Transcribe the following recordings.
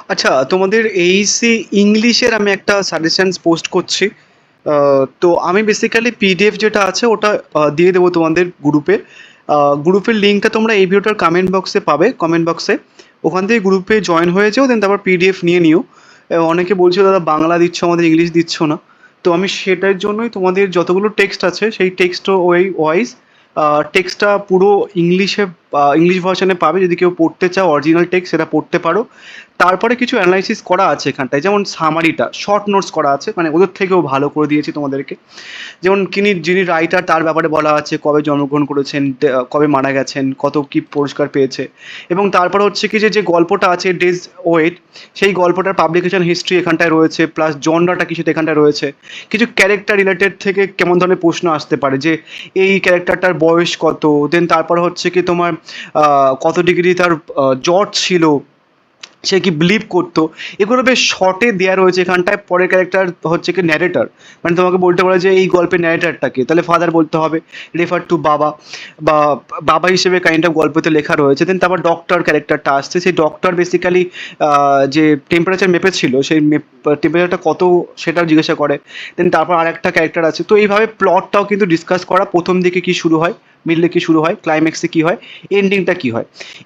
আচ্ছা, তোমাদের এইচএসসি ইংলিশের আমি একটা সাজেশনস পোস্ট করছি। তো আমি বেসিক্যালি পিডিএফ যেটা আছে ওটা দিয়ে দেবো তোমাদের গ্রুপে। গ্রুপের লিঙ্কটা তোমরা এই ভিডিওটার কমেন্ট বক্সে পাবে, কমেন্ট বক্সে। ওখান থেকে গ্রুপে জয়েন হয়ে যেও, দেন তারপর পিডিএফ নিয়ে নিও। অনেকে বলছো দাদা বাংলা দিচ্ছ, আমাদের ইংলিশ দিচ্ছ না। তো আমি সেটার জন্যই তোমাদের যতগুলো টেক্সট আছে সেই টেক্সট ওয়াইজ টেক্সটটা পুরো ইংলিশে, ইংলিশ ভার্সনে পাবে। যদি কেউ পড়তে চাও অরিজিনাল টেক্সট সেটা পড়তে পারো। তারপরে কিছু অ্যানালাইসিস করা আছে এখানটায়, যেমন সামারিটা শর্ট নোটস করা আছে, মানে ওদের থেকেও ভালো করে দিয়েছি তোমাদেরকে। যেমন যিনি রাইটার তার ব্যাপারে বলা আছে, কবে জন্মগ্রহণ করেছেন, কবে মারা গেছেন, কত কি পুরস্কার পেয়েছে। এবং তারপরে হচ্ছে কি যে যে গল্পটা আছে ডেজ ওয়েট, সেই গল্পটার পাবলিকেশন হিস্ট্রি এখানটায় রয়েছে, প্লাস জনরাটা কি সেটা এখানটায় রয়েছে। কিছু ক্যারেক্টার রিলেটেড থেকে কেমন ধরনের প্রশ্ন আসতে পারে, যে এই ক্যারেক্টারটার বয়স কত, দেন তারপর হচ্ছে কি তোমার কত ডিগ্রি তার জ্বর ছিল, সে কি বিলিভ করতো। এগুলো বেশ শর্টে দেওয়া রয়েছে এখানটায়। পরের ক্যারেক্টার হচ্ছে কি ন্যারেটর, মানে তোমাকে বলতে পারে যে এই গল্পের ন্যারেটারটাকে, তাহলে ফাদার বলতে হবে, রেফার টু বাবা, বা বাবা হিসেবে কাইন্ড অফ গল্পতে লেখা রয়েছে। দেন তারপর ডক্টর ক্যারেক্টারটা আসছে, সেই ডক্টর বেসিক্যালি যে টেম্পারেচার মেপেছিল সেই টেম্পারেচারটা কত সেটাও জিজ্ঞাসা করে। দেন তারপর আর একটা ক্যারেক্টার আছে। তো এইভাবে প্লটটাও কিন্তু ডিসকাস করা, প্রথম দিকে কি শুরু হয়, মিডলে কি শুরু হয়, ক্লাইম্যাক্সে কি হয়, এন্ডিংটা কি হয়।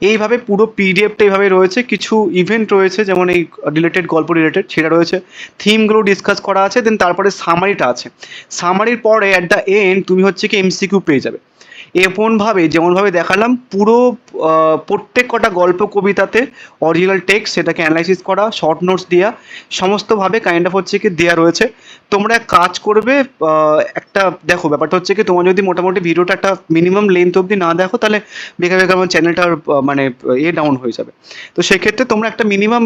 এইভাবে পুরো পিডিএফটা এইভাবে রয়েছে। কিছু ইভেন্ট রয়েছে যেমন এই রিলেটেড, গল্প রিলেটেড, সেটা রয়েছে। থিমগুলো ডিসকাস করা আছে, দেন তারপরে সামারিটা আছে। সামারির পরে অ্যাট দ্য এন্ড তুমি হচ্ছে কি এমসিকিউ পেয়ে যাবে। এমনভাবে যেমনভাবে দেখালাম, পুরো প্রত্যেক কটা গল্প কবিতাতে অরিজিনাল টেক্সট, সেটাকে অ্যানালাইসিস করা, শর্ট নোটস দেওয়া, সমস্তভাবে কাইন্ড অফ হচ্ছে কি দেওয়া রয়েছে। তোমরা এক কাজ করবে, একটা দেখো, ব্যাপারটা হচ্ছে কি তোমার যদি মোটামুটি ভিডিওটা একটা মিনিমাম লেন্থ অবধি না দেখো, তাহলে বেকার বেকার আমার চ্যানেলটার মানে ডাউন হয়ে যাবে। তো সেক্ষেত্রে তোমরা একটা মিনিমাম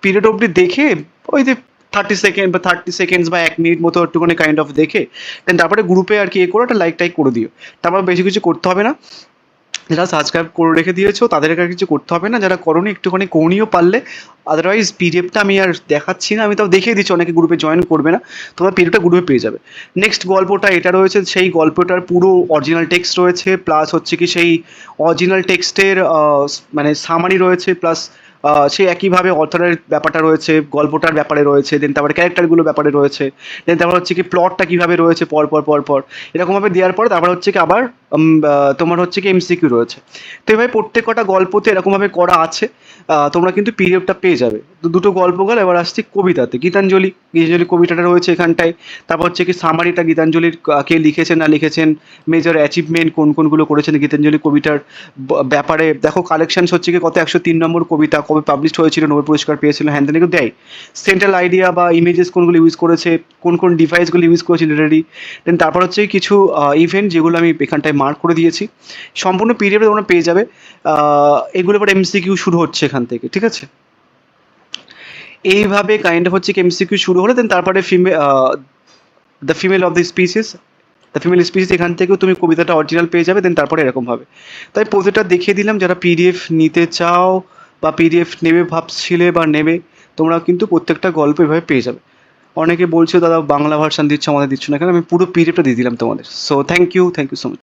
পিরিয়ড অবধি দেখে, ওই যে 30 সেকেন্ড বা 30 সেকেন্ডস বা 1 মিনিট মতো একটুখানি কাইন্ড অফ দেখে, দেন তারপরে গ্রুপে আর কি করে একটা লাইক টাইক করে দিও। তারপর বেশি কিছু করতে হবে না। যারা সাবস্ক্রাইব করে রেখে দিয়েছো তাদেরকে আর কিছু করতে হবে না, যারা করোনি একটুখানি করনিও পারলে। আদারওয়াইজ পিডিএফটা আমি আর দেখাচ্ছি না, আমি তাও দেখিয়ে দিচ্ছি, অনেকে গ্রুপে জয়েন করবে না। তোমরা পিডিএফটা গ্রুপে পেয়ে যাবে। নেক্সট গল্পটা এটা রয়েছে, সেই গল্পটার পুরো অরিজিনাল টেক্সট রয়েছে, প্লাস হচ্ছে কি সেই অরিজিনাল টেক্সটের মানে সামারি রয়েছে, প্লাস সেই একইভাবে অথরের ব্যাপারটা রয়েছে, গল্পটার ব্যাপারে রয়েছে, দেন তারপরে ক্যারেক্টারগুলো ব্যাপারে রয়েছে, দেন তারপর হচ্ছে কি প্লটটা কীভাবে রয়েছে পর পর পর পর, এরকমভাবে দেওয়ার পর তারপর হচ্ছে কি আবার তোমার হচ্ছে কি এমসিকিউ রয়েছে। তো এভাবে প্রত্যেক কটা গল্পতে এরকমভাবে করা আছে। তোমরা কিন্তু পিডিএফটা পেয়ে যাবে। তো দুটো গল্প গেল, এবার আসছি কবিতাতে। গীতাঞ্জলি, গীতাঞ্জলি কবিতাটা রয়েছে এখানটায়। তারপর হচ্ছে কি সামারিটা, গীতাঞ্জলির কে লিখেছেন না লিখেছেন, মেজর অ্যাচিভমেন্ট কোন কোনগুলো করেছেন গীতাঞ্জলি কবিতার ব্যাপারে। দেখো কালেকশন হচ্ছে কি কত, 103 নম্বর কবিতা, কবে পাবলিশ হয়েছিল, নোবেল পুরস্কার পেয়েছিল, হ্যান ত্যান এগুলো দেয়। সেন্ট্রাল আইডিয়া বা ইমেজেস কোনগুলো ইউজ করেছে, কোন কোন ডিভাইসগুলো ইউজ করেছে লিটারেরি। দেন তারপর হচ্ছে কিছু ইভেন্ট যেগুলো আমি এখানটায় মার্ক করে দিয়েছি। সম্পূর্ণ পিডিএফে তোমরা পেয়ে যাবে। এগুলো পর এমসিকিউ শুরু হচ্ছে এখান থেকে, ঠিক আছে। এইভাবে কাইন্ড অফ হচ্ছে কি এমসিকিউ শুরু হলে দেন তারপরে the female of the species, the female species, এখান থেকেও তুমি কবিতাটা অরিজিনাল পেয়ে যাবে। দেন তারপরে এরকমভাবে। তাই প্রতিটা দেখিয়ে দিলাম, যারা পিডিএফ নিতে চাও বা পিডিএফ নেবে ভাবছিলে বা নেবে, তোমরা কিন্তু প্রত্যেকটা গল্প এভাবে পেয়ে যাবে। অনেকে বলছো দাদা বাংলা ভার্সান দিচ্ছ, আমাদের দিচ্ছ না কেন, আমি পুরো পিডিএফটা দিয়ে দিলাম তোমাদের। So thank you so much.